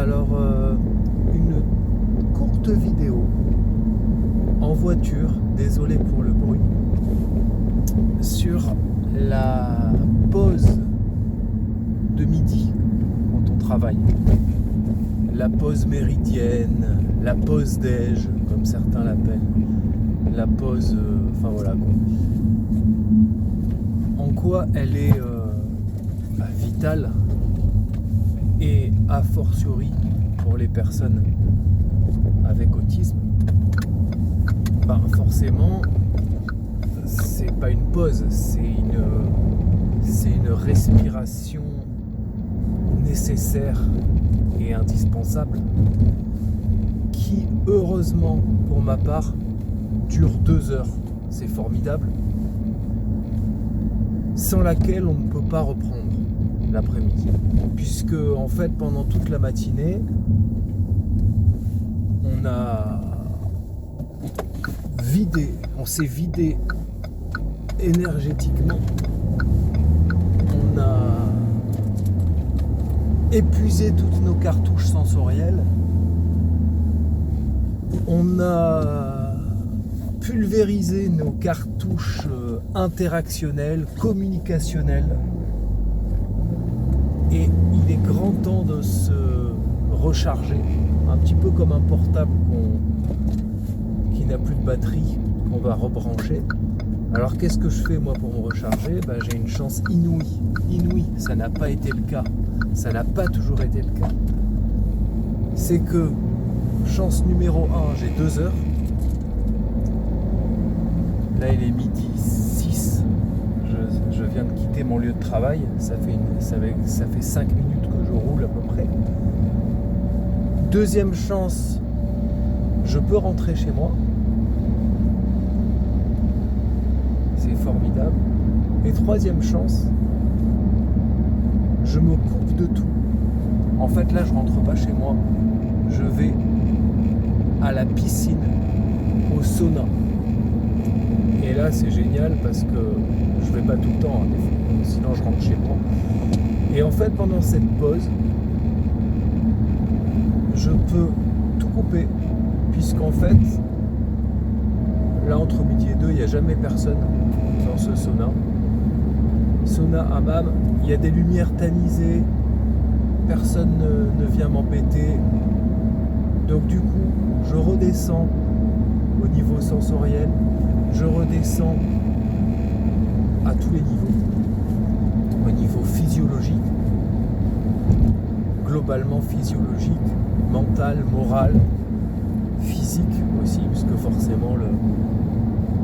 Alors, une courte vidéo en voiture, désolé pour le bruit, sur la pause de midi quand on travaille. La pause méridienne, la pause déj, comme certains l'appellent. La pause, enfin voilà quoi. En quoi elle est vitale et a fortiori pour les personnes avec autisme. Forcément, c'est pas une pause, c'est une respiration nécessaire et indispensable qui, heureusement pour ma part, dure 2 heures. C'est formidable. Sans laquelle on ne peut pas reprendre l'après-midi. Puisque, en fait, pendant toute la matinée, on s'est vidé énergétiquement. On a épuisé toutes nos cartouches sensorielles. On a pulvérisé nos cartouches interactionnelles, communicationnelles. Et il est grand temps de se recharger, un petit peu comme un portable qui n'a plus de batterie, qu'on va rebrancher. Alors qu'est-ce que je fais moi pour me recharger ? J'ai une chance inouïe, ça n'a pas été le cas, ça n'a pas toujours été le cas. C'est que, chance numéro 1, j'ai 2 heures. Là il est midi 6, je viens de quitter mon lieu de travail, ça fait 5 minutes que je roule à peu près. Deuxième chance, je peux rentrer chez moi. C'est formidable. Et troisième chance, je me coupe de tout. En fait là je rentre pas chez moi, je vais à la piscine, au sauna. Et là c'est génial parce que je vais pas tout le temps, sinon je rentre chez moi. Et en fait pendant cette pause, je peux tout couper, puisqu'en fait, là entre midi et 2, il n'y a jamais personne dans ce sauna. Sauna hammam, il y a des lumières tamisées, personne ne vient m'embêter. Donc du coup, je redescends au niveau sensoriel, je redescends à tous les niveaux, au niveau physiologique, globalement physiologique, mental, moral, physique aussi, puisque forcément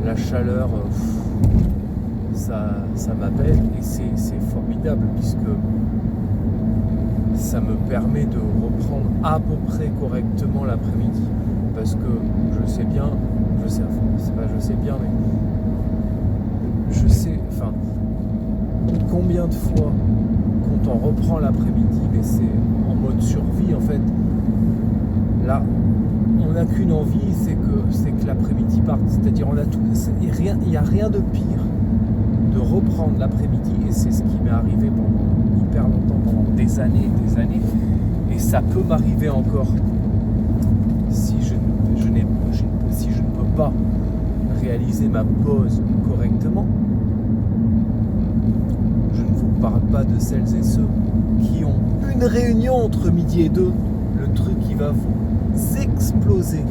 la chaleur, ça m'appelle, et c'est formidable, puisque ça me permet de reprendre à peu près correctement l'après-midi, parce que je sais, combien de fois quand on reprend l'après-midi, mais c'est en mode survie en fait. Là, on n'a qu'une envie, c'est que l'après-midi parte. C'est-à-dire, il n'y a rien de pire de reprendre l'après-midi, et c'est ce qui m'est arrivé pendant hyper longtemps, pendant des années, et ça peut m'arriver encore si je ne peux pas réaliser ma pause correctement. Je ne vous parle pas de celles et ceux qui ont une réunion entre midi et 2, le truc qui va vous exploser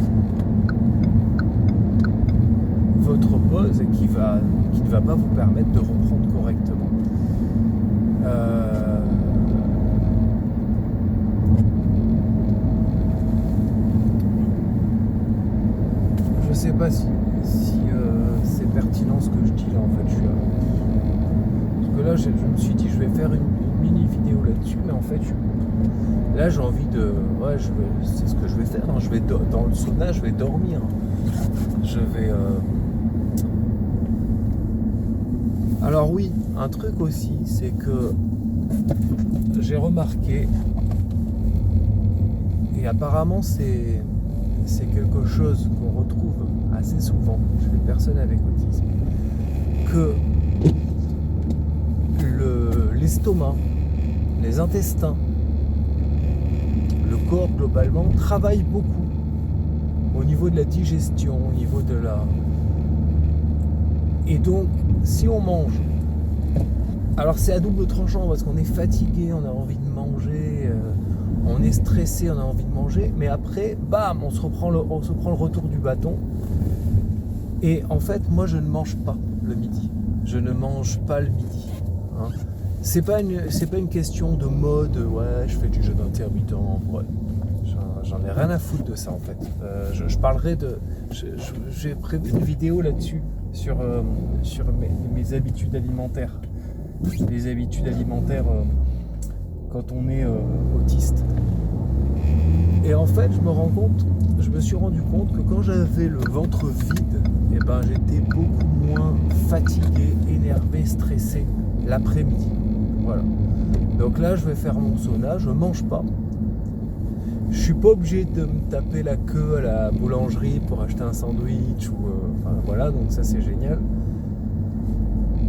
votre pause et qui ne va pas vous permettre de reprendre correctement. Je sais pas si c'est pertinent ce que je dis là, en fait. Parce que là je me suis dit je vais faire une mini vidéo là-dessus, mais en fait là j'ai envie de... c'est ce que je vais faire, hein. Je vais dans le sauna, je vais dormir. Je vais... Alors oui, un truc aussi, c'est que j'ai remarqué, et apparemment c'est quelque chose qu'on retrouve assez souvent chez les personnes avec autisme, que l'estomac, les intestins, le corps globalement travaille beaucoup au niveau de la digestion, au niveau de la... Et donc, si on mange, alors c'est à double tranchant parce qu'on est fatigué, on a envie de manger, on est stressé, on a envie de manger, mais après, bam, on se prend le retour du bâton. Et en fait, moi, je ne mange pas le midi. Je ne mange pas le midi. Hein. C'est pas une question de mode, ouais, je fais du jeûne intermittent, ouais. J'en ai rien à foutre de ça en fait. Je parlerai de... J'ai prévu une vidéo là-dessus sur mes habitudes alimentaires. Les habitudes alimentaires quand on est autiste. Et en fait, je me suis rendu compte que quand j'avais le ventre vide, eh ben, j'étais beaucoup moins fatigué, énervé, stressé l'après-midi. Voilà. Donc là, je vais faire mon sauna, je mange pas. Je suis pas obligé de me taper la queue à la boulangerie pour acheter un sandwich ou enfin voilà, donc ça c'est génial.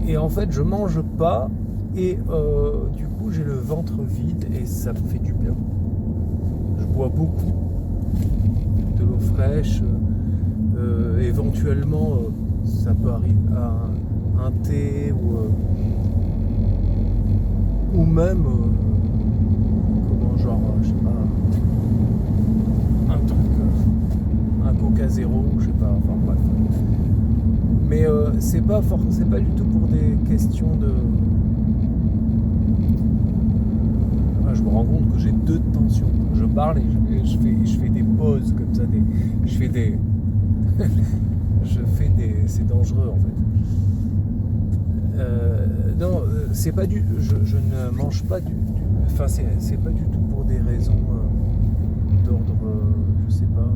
Et en fait, je mange pas et du coup, j'ai le ventre vide et ça me fait du bien. Je bois beaucoup de l'eau fraîche, éventuellement ça peut arriver à un thé ou même comment genre je sais pas un truc un Coca zéro, je sais pas, enfin bref. Mais c'est pas du tout pour des questions de... Je me rends compte que j'ai deux tensions. Je parle et je fais des pauses comme ça, c'est dangereux en fait. Non, c'est pas du... Je ne mange pas enfin, c'est pas du tout pour des raisons d'ordre, je sais pas,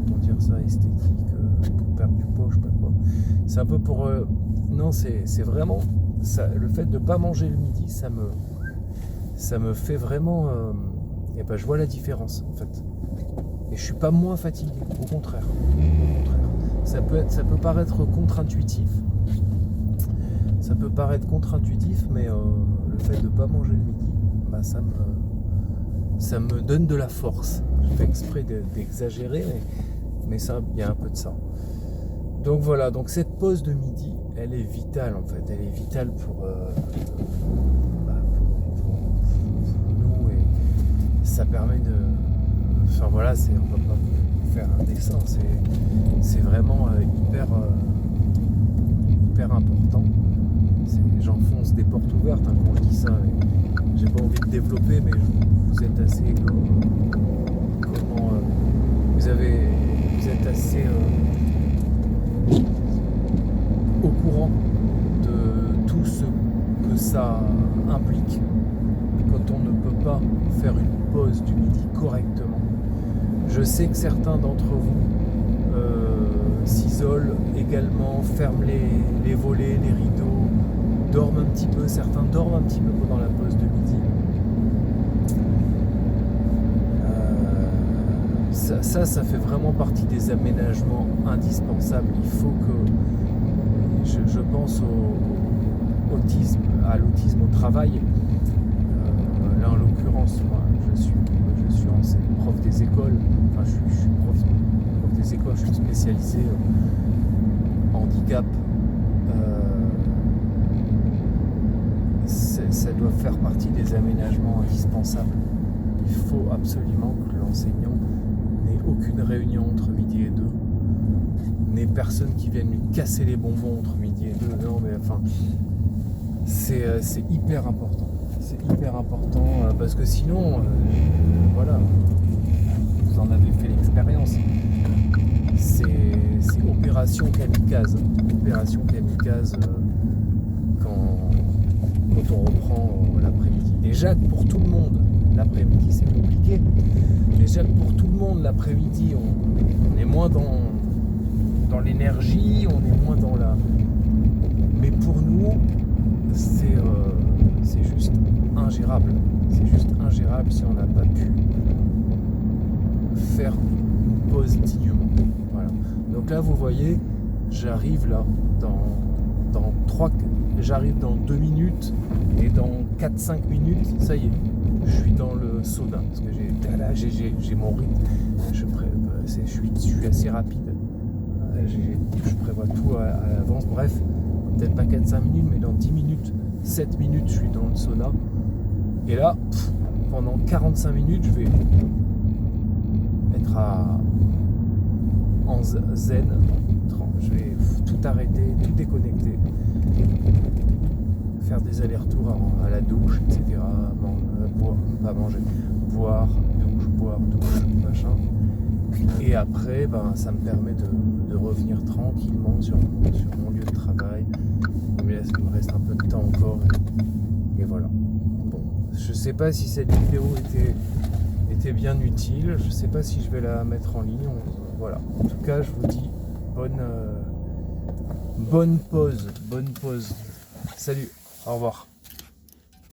comment dire ça, esthétique, pour perdre du poids, je sais pas quoi. C'est un peu pour... non, c'est vraiment... Ça, le fait de pas manger le midi, ça me fait vraiment... et ben, je vois la différence, en fait. Et je suis pas moins fatigué, au contraire. Ça peut paraître contre-intuitif. Ça peut paraître contre-intuitif, mais le fait de pas manger le midi, bah, ça me donne de la force. Je fais exprès d'exagérer, mais il y a un peu de ça. Donc voilà, donc cette pause de midi, elle est vitale en fait. Elle est vitale pour nous et ça permet de... Enfin voilà, on va pas faire un dessin, c'est vraiment hyper important. J'enfonce des portes ouvertes hein, quand je dis ça. J'ai pas envie de développer, mais vous êtes assez... vous êtes assez au courant de tout ce que ça implique quand on ne peut pas faire une pause du midi correctement. Je sais que certains d'entre vous s'isolent également, ferment les volets, les rideaux, dorment un petit peu, certains dorment un petit peu pendant la pause de midi. Ça fait vraiment partie des aménagements indispensables. Il faut que, je pense à l'autisme au travail. Là en l'occurrence, moi je suis prof des écoles, enfin je suis prof des écoles, je suis spécialisé en handicap. Ça doit faire partie des aménagements indispensables. Il faut absolument que l'enseignant n'ait aucune réunion entre midi et 2, n'ait personne qui vienne lui casser les bonbons entre midi et 2. Non mais enfin, c'est hyper important. C'est hyper important parce que sinon, voilà, vous en avez fait l'expérience. C'est opération kamikaze. Opération kamikaze quand on reprend l'après-midi. Déjà que pour tout le monde, l'après-midi c'est compliqué. Déjà que pour tout le monde, l'après-midi, on est moins dans l'énergie, on est moins dans la... Mais pour nous, c'est juste ingérable. C'est juste ingérable si on n'a pas pu faire une pause dignement. Voilà. Donc là, vous voyez, j'arrive là j'arrive dans 2 minutes et dans 4-5 minutes, ça y est, je suis dans le sauna parce que j'ai mon rythme. Je suis assez rapide. Je prévois tout à l'avance. Bref, peut-être pas 4-5 minutes, mais dans 10 minutes, 7 minutes, je suis dans le sauna. Et là, pendant 45 minutes, je vais être en zen. Je vais tout arrêter, tout déconnecter, faire des allers-retours à la douche, etc. Boire, douche, machin. Et après, ça me permet de revenir tranquillement sur mon lieu de travail. Il me reste un peu de temps encore. Et voilà. Bon, je sais pas si cette vidéo était bien utile. Je sais pas si je vais la mettre en ligne. Voilà. En tout cas, je vous dis bonne pause. Salut. Au revoir.